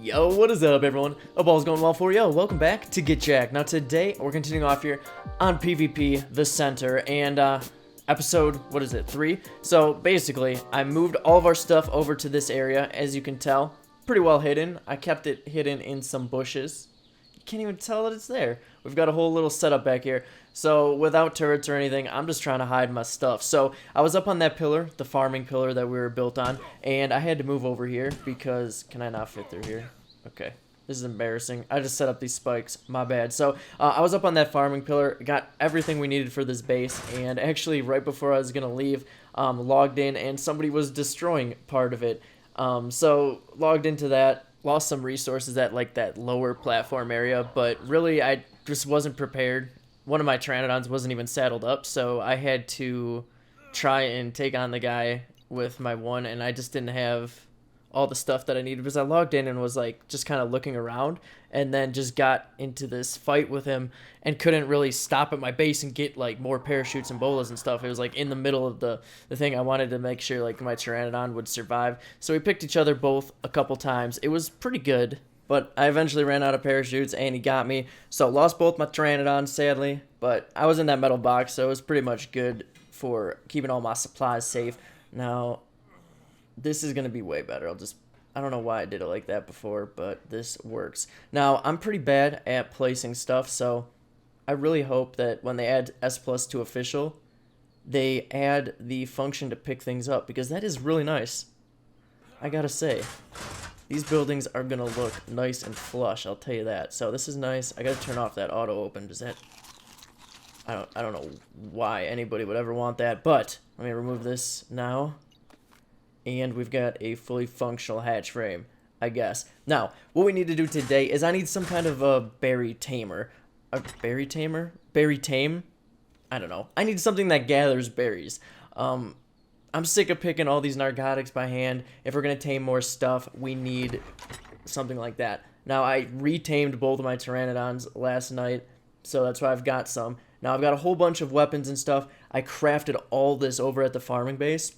Yo, what is up, everyone? Hope all's going well for you. Welcome back to Get Jacked. Now today we're continuing off here on PvP the center and episode, what is it, 3? So basically I moved all of our stuff over to this area. As you can tell, pretty well hidden. I kept it hidden in some bushes. You can't even tell that it's there. We've got a whole little setup back here. So without turrets or anything, I'm just trying to hide my stuff. So I was up on that pillar, the farming pillar that we were built on, and I had to move over here because, can I not fit through here? Okay, this is embarrassing. I just set up these spikes, my bad. So I was up on that farming pillar, got everything we needed for this base, and actually right before I was gonna leave, logged in and somebody was destroying part of it. So logged into that, lost some resources at like that lower platform area, but really I just wasn't prepared. One of my Pteranodons wasn't even saddled up, so I had to try and take on the guy with my one, and I just didn't have all the stuff that I needed because I logged in and was like just kind of looking around, and then just got into this fight with him and couldn't really stop at my base and get like more parachutes and bolas and stuff. It was like in the middle of the thing. I wanted to make sure like my Pteranodon would survive, so we picked each other both a couple times. It was pretty good, but I eventually ran out of parachutes and he got me, so lost both my Pteranodons sadly, but I was in that metal box, so it was pretty much good for keeping all my supplies safe. Now this is gonna be way better. I don't know why I did it like that before, but this works. Now I'm pretty bad at placing stuff, so I really hope that when they add S+ to official, they add the function to pick things up, because that is really nice. I gotta say, these buildings are gonna look nice and flush, I'll tell you that. So this is nice. I gotta turn off that auto open. Does that, I don't know why anybody would ever want that, but let me remove this now. And we've got a fully functional hatch frame, I guess. Now, what we need to do today is I need some kind of a berry tamer. A berry tamer? Berry tame? I don't know. I need something that gathers berries. I'm sick of picking all these narcotics by hand. If we're going to tame more stuff, we need something like that. Now, I retamed both of my Pteranodons last night, so that's why I've got some. Now, I've got a whole bunch of weapons and stuff. I crafted all this over at the farming base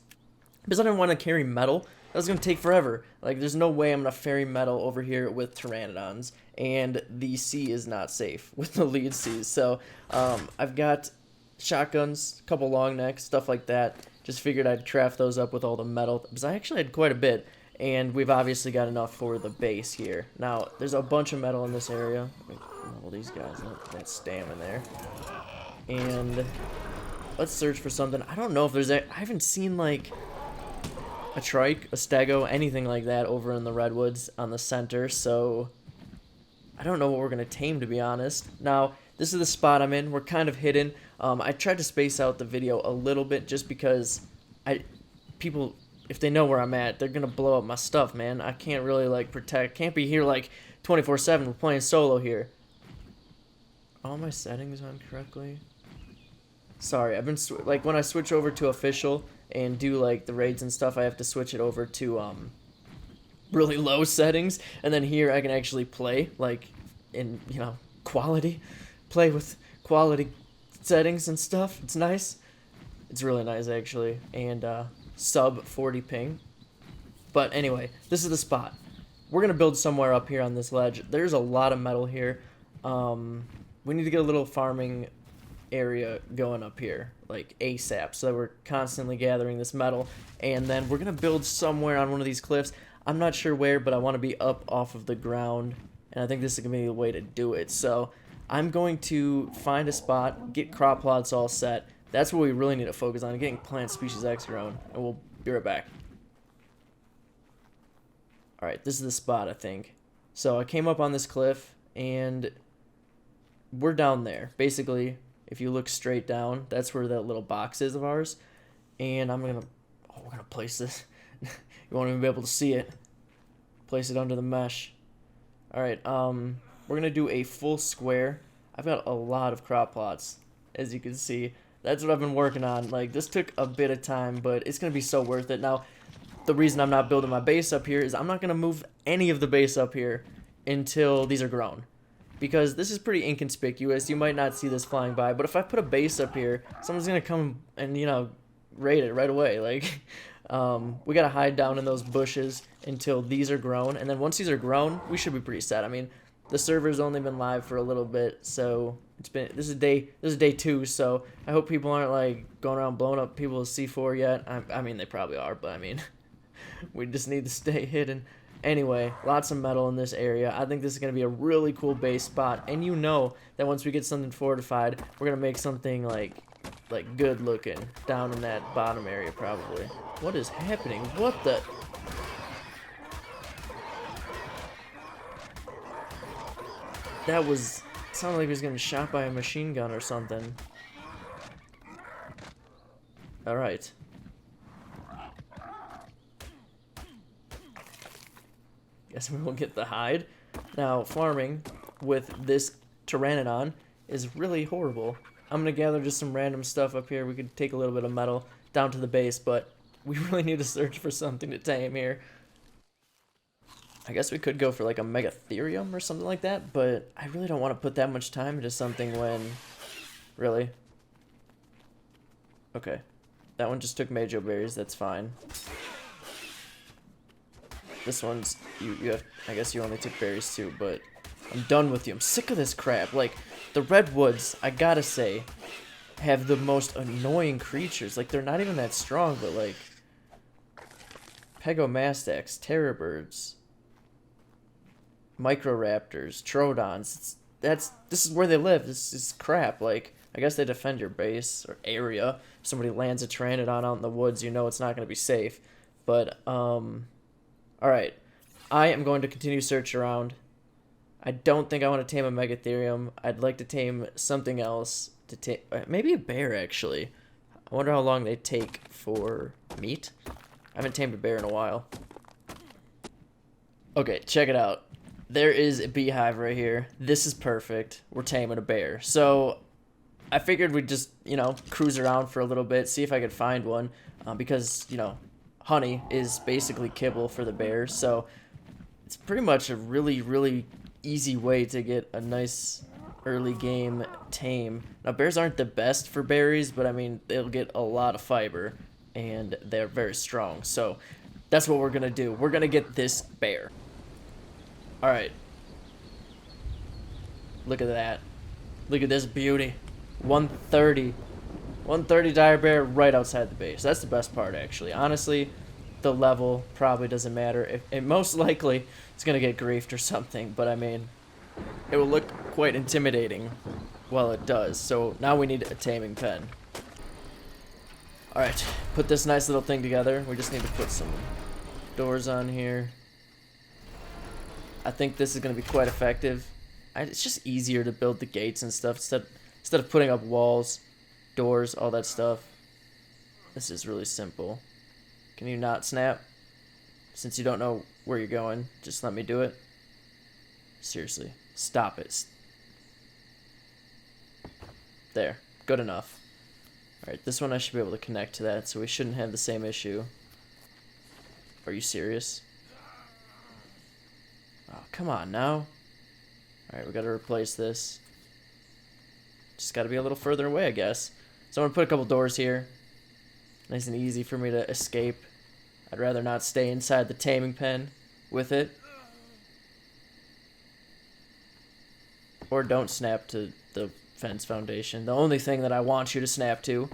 because I didn't want to carry metal. That was going to take forever. Like, there's no way I'm going to ferry metal over here with Pteranodons, and the sea is not safe with the lead seas. So, I've got shotguns, a couple long necks, stuff like that. Just figured I'd craft those up with all the metal, because I actually had quite a bit, and we've obviously got enough for the base here. Now, there's a bunch of metal in this area. All these guys, that stam in there. And let's search for something. I don't know if there's I haven't seen, like, a trike, a stego, anything like that over in the redwoods on the center, so I don't know what we're going to tame, to be honest. Now, this is the spot I'm in. We're kind of hidden. I tried to space out the video a little bit just because people, if they know where I'm at, they're going to blow up my stuff, man. I can't really, like, protect. Can't be here, like, 24/7. We're playing solo here. All my settings on correctly? Sorry, I've been, like, when I switch over to official and do, like, the raids and stuff, I have to switch it over to, really low settings, and then here I can actually play, like, in, you know, quality. Play with quality settings and stuff. It's nice. It's really nice, actually. And sub 40 ping. But anyway, this is the spot. We're gonna build somewhere up here on this ledge. There's a lot of metal here. We need to get a little farming area going up here, like ASAP, so that we're constantly gathering this metal. And then we're gonna build somewhere on one of these cliffs. I'm not sure where, but I want to be up off of the ground, and I think this is gonna be the way to do it. So I'm going to find a spot, get crop plots all set. That's what we really need to focus on, getting plant species X grown, and we'll be right back. Alright, this is the spot, I think. So I came up on this cliff, and we're down there. Basically, if you look straight down, that's where that little box is of ours. And we're gonna place this. You won't even be able to see it. Place it under the mesh. Alright, we're gonna do a full square. I've got a lot of crop plots, as you can see. That's what I've been working on. Like, this took a bit of time, but it's gonna be so worth it. Now, the reason I'm not building my base up here is I'm not gonna move any of the base up here until these are grown, because this is pretty inconspicuous. You might not see this flying by, but if I put a base up here, someone's gonna come and, you know, raid it right away. Like, We gotta hide down in those bushes until these are grown, and then once these are grown, we should be pretty set. I mean, the server's only been live for a little bit, so this is day 2, so I hope people aren't like going around blowing up people's C4 yet. I mean, they probably are, but I mean, we just need to stay hidden. Anyway, lots of metal in this area. I think this is going to be a really cool base spot, and you know that once we get something fortified, we're going to make something like good looking down in that bottom area probably. What is happening? What the? That was, sounded like he was getting shot by a machine gun or something. Alright. Guess we won't get the hide. Now, farming with this Pteranodon is really horrible. I'm gonna gather just some random stuff up here. We could take a little bit of metal down to the base, but we really need to search for something to tame here. I guess we could go for like a Megatherium or something like that, but I really don't want to put that much time into something when... Really? Okay. That one just took Majo berries, that's fine. This one's... You have... I guess you only took berries too, but... I'm done with you. I'm sick of this crap. Like, the Redwoods, I gotta say, have the most annoying creatures. Like, they're not even that strong, but like... Pegomastax, Terrorbirds... Microraptors, Troodons. This is where they live. This is crap. Like, I guess they defend your base or area. If somebody lands a Pteranodon out in the woods, you know it's not going to be safe. But, alright. I am going to continue search around. I don't think I want to tame a Megatherium. I'd like to tame something else. Maybe a bear, actually. I wonder how long they take for meat. I haven't tamed a bear in a while. Okay, check it out. There is a beehive right here. This is perfect. We're taming a bear. So I figured we'd just, you know, cruise around for a little bit, see if I could find one, because, you know, honey is basically kibble for the bears. So it's pretty much a really, really easy way to get a nice early game tame. Now, bears aren't the best for berries, but I mean, they'll get a lot of fiber, and they're very strong. So that's what we're going to do. We're going to get this bear. Alright. Look at that. Look at this beauty. 130. 130 dire bear right outside the base. That's the best part, actually. Honestly, the level probably doesn't matter. It most likely it's going to get griefed or something, but I mean, it will look quite intimidating while it does. So now we need a taming pen. Alright, put this nice little thing together. We just need to put some doors on here. I think this is going to be quite effective. It's just easier to build the gates and stuff instead of putting up walls, doors, all that stuff. This is really simple. Can you not snap? Since you don't know where you're going, just let me do it. Seriously, stop it. There, good enough. Alright, this one I should be able to connect to that, so we shouldn't have the same issue. Are you serious? Oh, come on now. Alright, we gotta replace this. Just gotta be a little further away, I guess. So I'm gonna put a couple doors here. Nice and easy for me to escape. I'd rather not stay inside the taming pen with it. Or don't snap to the fence foundation. The only thing that I want you to snap to.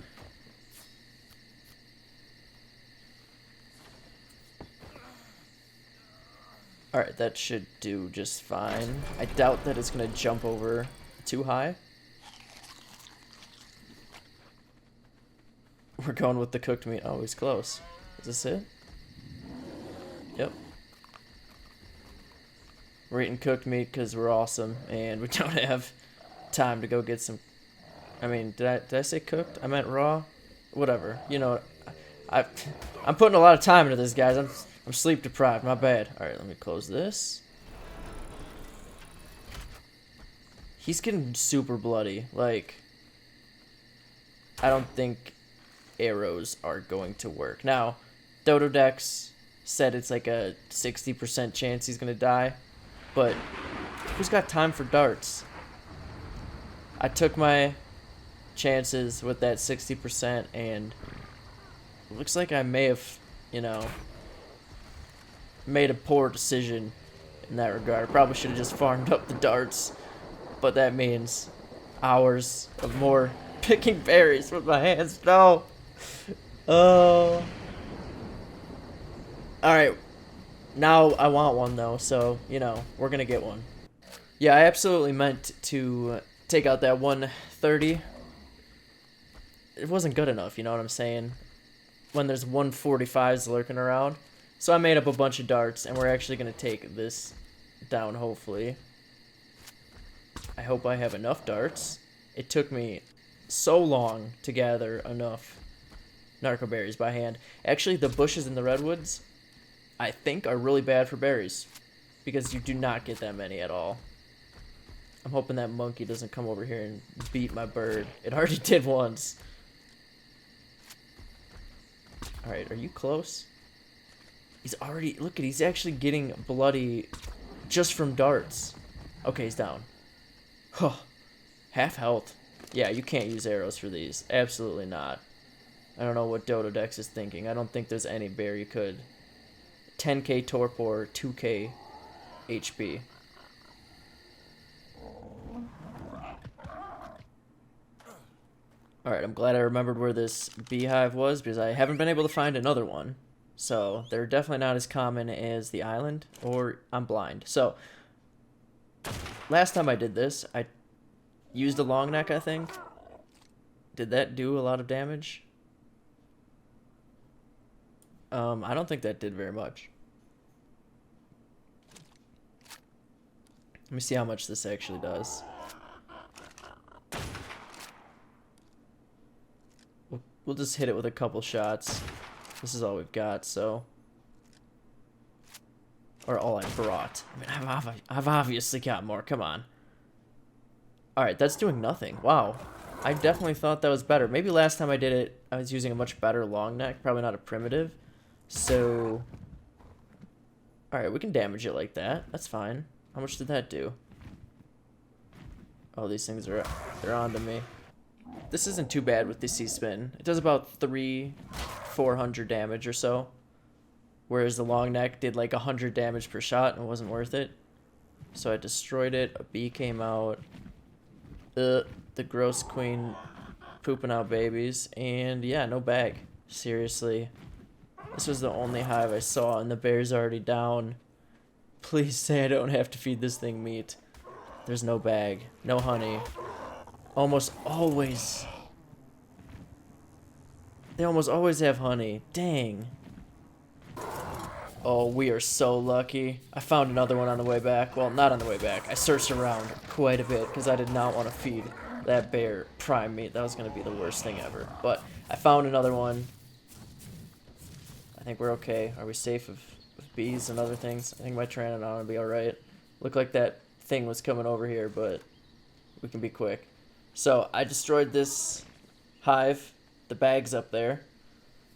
Alright, that should do just fine. I doubt that it's going to jump over too high. We're going with the cooked meat. Oh, he's close. Is this it? Yep. We're eating cooked meat because we're awesome, and we don't have time to go get some... I mean, did I say cooked? I meant raw? Whatever. You know, I'm putting a lot of time into this, guys. I'm sleep deprived, my bad. Alright, let me close this. He's getting super bloody. Like, I don't think arrows are going to work. Now, Dododex said it's like a 60% chance he's going to die. But who's got time for darts? I took my chances with that 60%, and it looks like I may have you know, made a poor decision in that regard. Probably should have just farmed up the darts, but that means hours of more picking berries with my hands. No. Oh. Alright. Now I want one though, so, you know, we're gonna get one. Yeah, I absolutely meant to take out that 130. It wasn't good enough, you know what I'm saying? When there's 145s lurking around. So I made up a bunch of darts, and we're actually gonna take this down, hopefully. I hope I have enough darts. It took me so long to gather enough narco berries by hand. Actually, the bushes in the redwoods, I think, are really bad for berries, because you do not get that many at all. I'm hoping that monkey doesn't come over here and beat my bird. It already did once. Alright, are you close? He's already... Look at, he's actually getting bloody just from darts. Okay, he's down. Huh. Half health. Yeah, you can't use arrows for these. Absolutely not. I don't know what Dododex is thinking. I don't think there's any bear you could. 10k torpor, 2k HP. Alright, I'm glad I remembered where this beehive was, because I haven't been able to find another one. So, they're definitely not as common as the island, or I'm blind. So, last time I did this, I used a long neck, I think. Did that do a lot of damage? I don't think that did very much. Let me see how much this actually does. We'll just hit it with a couple shots. This is all we've got, so... Or all I brought. I mean, I've obviously got more. Come on. Alright, that's doing nothing. Wow. I definitely thought that was better. Maybe last time I did it, I was using a much better long neck. Probably not a primitive. So... Alright, we can damage it like that. That's fine. How much did that do? Oh, these things are... They're on to me. This isn't too bad with the C-spin. It does about 400 damage or so. Whereas the long neck did like 100 damage per shot and it wasn't worth it. So I destroyed it. A bee came out. The gross queen pooping out babies. And yeah, no bag. Seriously. This was the only hive I saw and the bear's already down. Please say I don't have to feed this thing meat. There's no bag. No honey. Almost always. They almost always have honey. Dang. Oh, we are so lucky. I found another one on the way back. Well, not on the way back. I searched around quite a bit because I did not want to feed that bear prime meat. That was going to be the worst thing ever. But I found another one. I think we're okay. Are we safe with bees and other things? I think my Pteranodon will be alright. Looked like that thing was coming over here, but we can be quick. So I destroyed this hive. The bag's up there.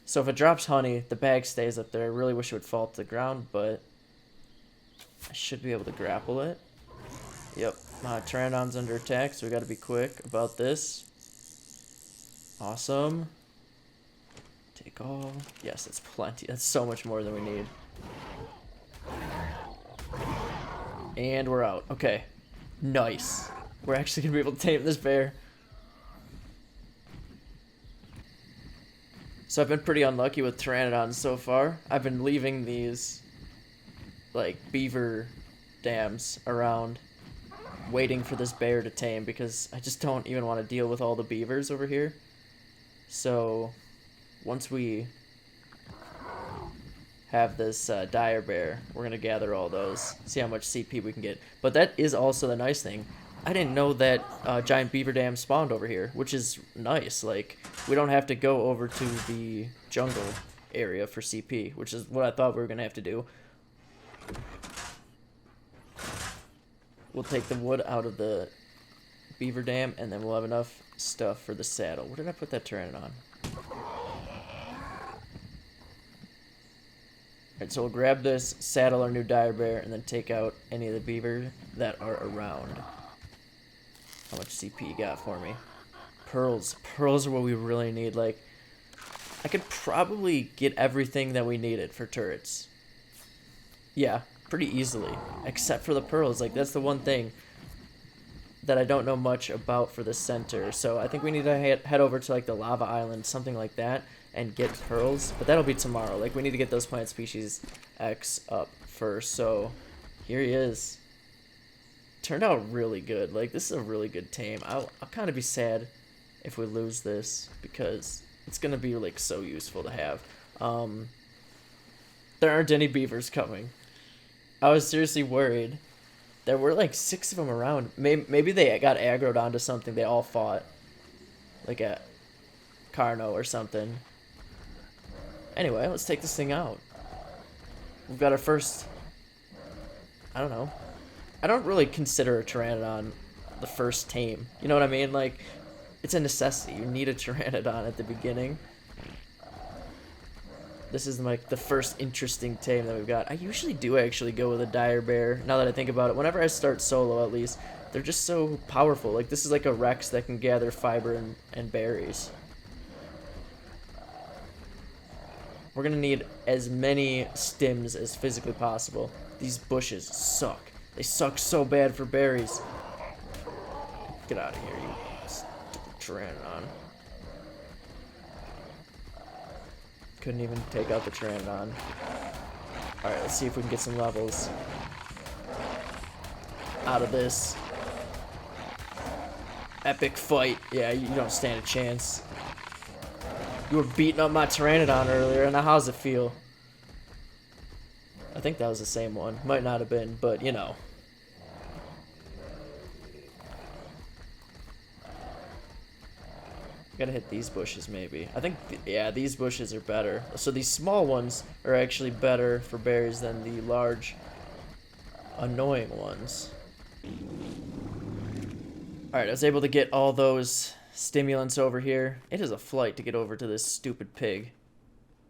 So if it drops honey, the bag stays up there. I really wish it would fall to the ground, but I should be able to grapple it. Yep, my Pteranodon's under attack, so we gotta be quick about this. Awesome. Take all. Yes, that's plenty. That's so much more than we need. And we're out. Okay. Nice. We're actually gonna be able to tame this bear. So I've been pretty unlucky with Pteranodons so far. I've been leaving these, like, beaver dams around, waiting for this bear to tame, because I just don't even want to deal with all the beavers over here. So, once we have this dire bear, we're going to gather all those, see how much CP we can get. But that is also the nice thing. I didn't know that giant beaver dam spawned over here, which is nice. Like, we don't have to go over to the jungle area for CP, which is what I thought we were going to have to do. We'll take the wood out of the beaver dam, and then we'll have enough stuff for the saddle. Where did I put that Pteranodon? Alright, so we'll grab this, saddle our new dire bear, and then take out any of the beaver that are around. How much CP you got for me? Pearls. Pearls are what we really need. Like, I could probably get everything that we needed for turrets. Yeah, pretty easily. Except for the pearls. Like, that's the one thing that I don't know much about for the center. So I think we need to head over to, like, the lava island, something like that, and get pearls. But that'll be tomorrow. Like, we need to get those plant species X up first. So here he is. Turned out really good. Like, this is a really good tame. I'll kind of be sad if we lose this, because it's gonna be, like, so useful to have. There aren't any beavers coming. I was seriously worried. There were like 6 of them around. Maybe they got aggroed onto something. They all fought, like a Carno or something. Anyway, let's take this thing out. We've got our first, I don't know. I don't really consider a Pteranodon the first tame. You know what I mean? Like, it's a necessity. You need a Pteranodon at the beginning. This is like the first interesting tame that we've got. I usually do actually go with a dire bear, now that I think about it. Whenever I start solo, at least, they're just so powerful. Like, this is like a Rex that can gather fiber and berries. We're gonna need as many stems as physically possible. These bushes suck. They suck so bad for berries. Get out of here, you stupid Pteranodon. Couldn't even take out the Pteranodon. Alright, let's see if we can get some levels out of this. Epic fight. Yeah, you don't stand a chance. You were beating up my Pteranodon earlier, and now how's it feel? I think that was the same one. Might not have been, but you know. Gotta hit these bushes maybe. I think, yeah, these bushes are better. So these small ones are actually better for berries than the large, annoying ones. Alright, I was able to get all those stimulants over here. It is a flight to get over to this stupid pig.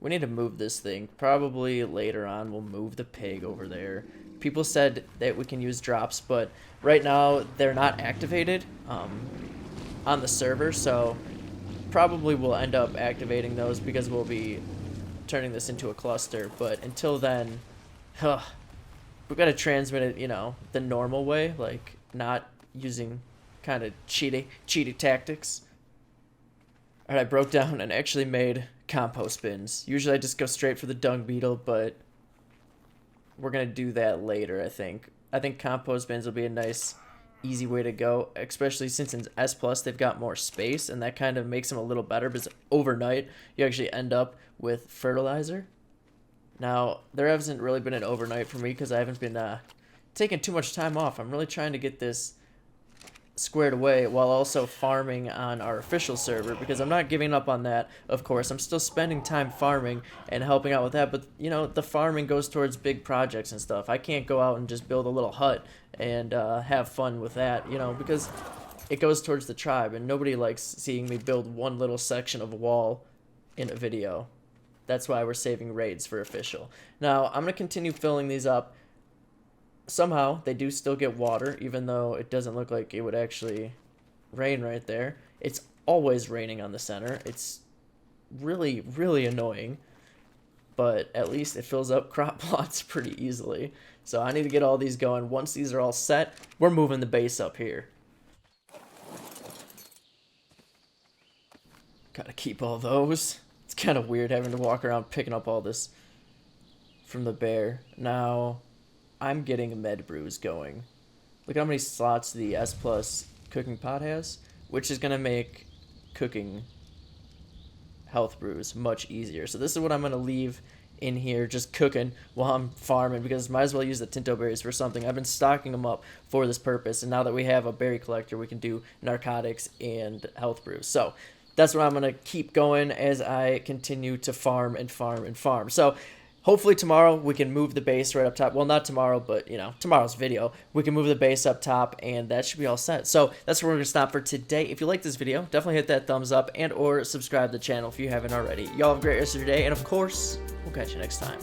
We need to move this thing. Probably later on we'll move the pig over there. People said that we can use drops, but right now they're not activated on the server, so probably we'll end up activating those because we'll be turning this into a cluster. But until then, we've got to transmit it, you know, the normal way, like not using kind of cheaty tactics. Alright, I broke down and actually made compost bins. Usually I just go straight for the dung beetle, but we're gonna do that later, I think. I think compost bins will be a nice, easy way to go, especially since in S Plus they've got more space, and that kind of makes them a little better, because overnight you actually end up with fertilizer. Now, there hasn't really been an overnight for me because I haven't been taking too much time off. I'm really trying to get this squared away while also farming on our official server, because I'm not giving up on that, of course. I'm still spending time farming and helping out with that, but you know, the farming goes towards big projects and stuff. I can't go out and just build a little hut and have fun with that, you know, because it goes towards the tribe, and nobody likes seeing me build one little section of a wall in a video. That's why we're saving raids for official. Now, I'm going to continue filling these up. Somehow, they do still get water, even though it doesn't look like it would actually rain right there. It's always raining on the center. It's really, really annoying. But at least it fills up crop plots pretty easily. So I need to get all these going. Once these are all set, we're moving the base up here. Gotta keep all those. It's kind of weird having to walk around picking up all this from the bear. Now, I'm getting a med brews going. Look how many slots the S Plus cooking pot has, which is going to make cooking health brews much easier. So this is what I'm going to leave in here, just cooking while I'm farming, because might as well use the Tinto berries for something. I've been stocking them up for this purpose, and now that we have a berry collector, we can do narcotics and health brews. So that's what I'm going to keep going as I continue to farm and farm and farm. So hopefully tomorrow we can move the base right up top. Well, not tomorrow, but, you know, tomorrow's video. We can move the base up top, and that should be all set. So that's where we're going to stop for today. If you like this video, definitely hit that thumbs up and or subscribe to the channel if you haven't already. Y'all have a great rest of your day, and of course, we'll catch you next time.